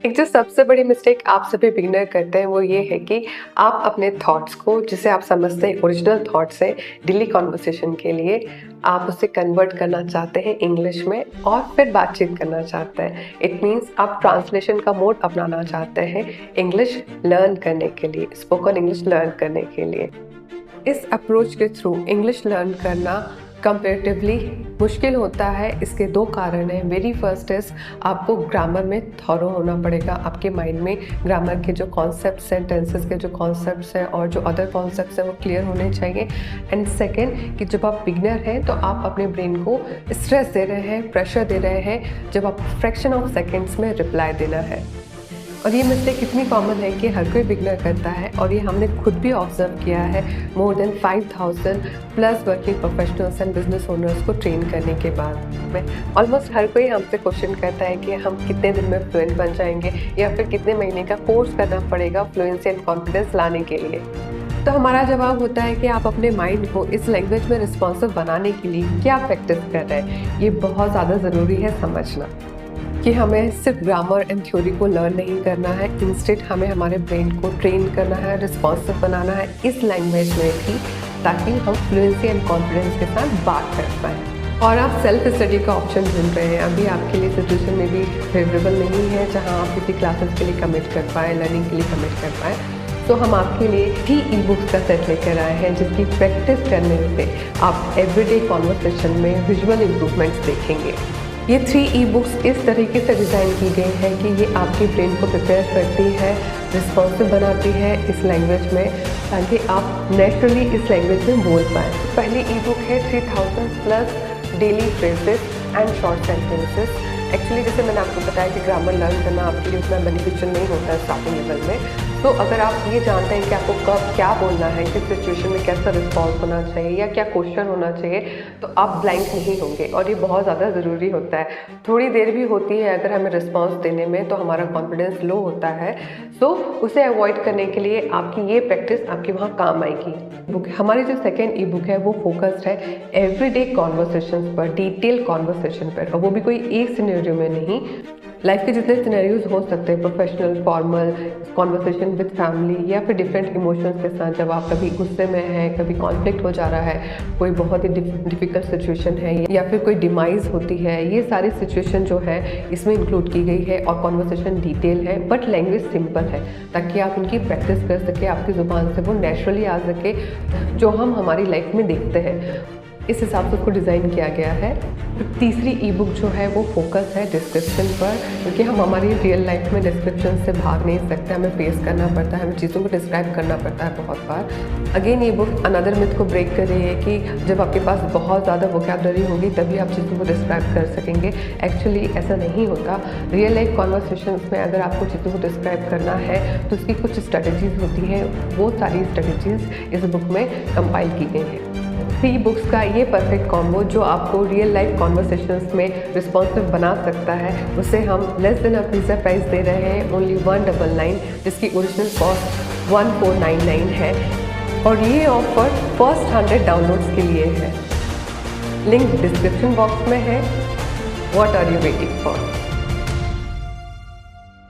एक जो सबसे बड़ी मिस्टेक आप सभी बिगिनर करते हैं वो ये है कि आप अपने थॉट्स को, जिसे आप समझते हैं ओरिजिनल थॉट्स हैं डेली कॉन्वर्सेशन के लिए, आप उसे कन्वर्ट करना चाहते हैं इंग्लिश में और फिर बातचीत करना चाहते हैं। इट मीन्स आप ट्रांसलेशन का मोड अपनाना चाहते हैं इंग्लिश लर्न करने के लिए, स्पोकन इंग्लिश लर्न करने के लिए। इस अप्रोच के थ्रू इंग्लिश लर्न करना कंपेरेटिवली मुश्किल होता है। इसके दो कारण हैं। वेरी फर्स्ट इज़ आपको ग्रामर में थॉरो होना पड़ेगा। आपके माइंड में ग्रामर के जो कॉन्सेप्ट्स हैं, टेंसेस के जो कॉन्सेप्ट्स हैं और जो अदर कॉन्सेप्ट्स हैं वो क्लियर होने चाहिए। एंड सेकेंड कि जब आप बिगनर हैं तो आप अपने ब्रेन को स्ट्रेस दे रहे हैं, प्रेशर दे रहे हैं जब आप फ्रैक्शन ऑफ सेकेंड्स में रिप्लाई देना है। और ये मिस्टेक इतनी कॉमन है कि हर कोई बिगनर करता है और ये हमने खुद भी ऑब्जर्व किया है more than 5000 plus working professionals and business owners को ट्रेन करने के बाद में। ऑलमोस्ट हर कोई हमसे क्वेश्चन करता है कि हम कितने दिन में फ्लुएंट बन जाएंगे या फिर कितने महीने का कोर्स करना पड़ेगा फ्लुएंसी एंड कॉन्फिडेंस लाने के लिए। तो हमारा जवाब होता है कि आप अपने माइंड को इस लैंग्वेज में रिस्पॉन्सिव बनाने के लिए क्या प्रैक्टिस कर रहे हैं, ये बहुत ज़्यादा ज़रूरी है समझना कि हमें सिर्फ ग्रामर एंड थ्योरी को लर्न नहीं करना है। इंस्टेड हमें हमारे ब्रेन को ट्रेन करना है, रिस्पॉन्सिव बनाना है इस लैंग्वेज में भी, ताकि हम फ्लुएंसी एंड कॉन्फिडेंस के साथ बात कर पाएँ। और आप सेल्फ स्टडी का ऑप्शन ढूंढ रहे हैं, अभी आपके लिए सिचुएशन में भी फेवरेबल नहीं है जहाँ आप किसी क्लासेस के लिए कमिट कर पाएँ, लर्निंग के लिए कमिट कर पाएँ। तो हम आपके लिए 3 ई-बुक्स का सेट लेकर आए हैं जिसकी प्रैक्टिस करने से आप एवरीडे कॉन्वर्सेशन में विजुअल इम्प्रूवमेंट्स देखेंगे। ये 3 ई-बुक्स इस तरीके से डिज़ाइन की गई है कि ये आपके ब्रेन को प्रिपेयर करती है, रिस्पॉन्सिव बनाती है इस लैंग्वेज में, ताकि आप नेचुरली इस लैंग्वेज में बोल पाएँ। पहली ई-बुक है 3000 plus daily phrases and short sentences. Actually जैसे मैंने आपको बताया कि ग्रामर लर्न करना आपके लिए उतना बेनिफिशियल नहीं होता है स्टार्टिंग लेवल में। तो अगर आप ये जानते हैं कि आपको कब क्या बोलना है, किस सिचुएशन में कैसा रिस्पॉन्स होना चाहिए या क्या क्वेश्चन होना चाहिए, तो आप ब्लैंक नहीं होंगे और ये बहुत ज़्यादा ज़रूरी होता है। थोड़ी देर भी होती है अगर हमें रिस्पॉन्स देने में तो हमारा कॉन्फिडेंस लो होता है, तो उसे अवॉइड करने के लिए आपकी ये प्रैक्टिस आपकी वहाँ काम आएगी। बुक हमारी जो सेकेंड ई बुक है वो फोकस्ड है एवरीडे कॉन्वर्सेशन पर, डिटेल कॉन्वर्सेशन पर, और वो भी कोई एक सिनेरियो में नहीं। लाइफ के जितने सिनेरियोज हो सकते हैं, professional, formal, conversation with family या फिर डिफरेंट इमोशंस के साथ, जब आप कभी गुस्से में हैं, कभी कॉन्फ्लिक्ट हो जा रहा है, कोई बहुत ही डिफ़िकल्ट सिचुएशन है या फिर कोई डिमाइज होती है, ये सारी सिचुएशन जो है इसमें इंक्लूड की गई है और कॉन्वर्सेशन डिटेल है बट लैंग्वेज सिंपल है, ताकि आप इनकी प्रैक्टिस कर सके, आपकी ज़ुबान से वो नेचुरली आ सके जो हम हमारी लाइफ में देखते हैं। इस हिसाब से उसको डिज़ाइन किया गया है। तीसरी ई बुक जो है वो फोकस है डिस्क्रिप्शन पर, क्योंकि हम हमारी रियल लाइफ में डिस्क्रिप्शन से भाग नहीं सकते, हमें फेस करना पड़ता है, हमें चीज़ों को डिस्क्राइब करना पड़ता है बहुत बार। अगेन ये बुक अनदर मिथ को ब्रेक कर रही है कि जब आपके पास बहुत ज़्यादा वोकैबुलरी होगी तभी आप चीज़ों को डिस्क्राइब कर सकेंगे। एक्चुअली ऐसा नहीं होता। रियल लाइफ कॉन्वर्सेशंस में अगर आपको चीज़ों को डिस्क्राइब करना है तो उसकी कुछ स्ट्रेटजीज़ होती हैं, वो सारी स्ट्रेटजीज़ इस बुक में कंपाइल की गई हैं। 3 बुक्स का ये परफेक्ट कॉम्बो जो आपको रियल लाइफ कॉन्वर्सेशंस में रिस्पॉन्सिव बना सकता है, उसे हम less than a pizza price दे रहे हैं, ओनली 199, जिसकी ओरिजिनल कॉस्ट 1499 है। और ये ऑफर फर्स्ट 100 डाउनलोड्स के लिए है। लिंक डिस्क्रिप्शन बॉक्स में है। What are you waiting for?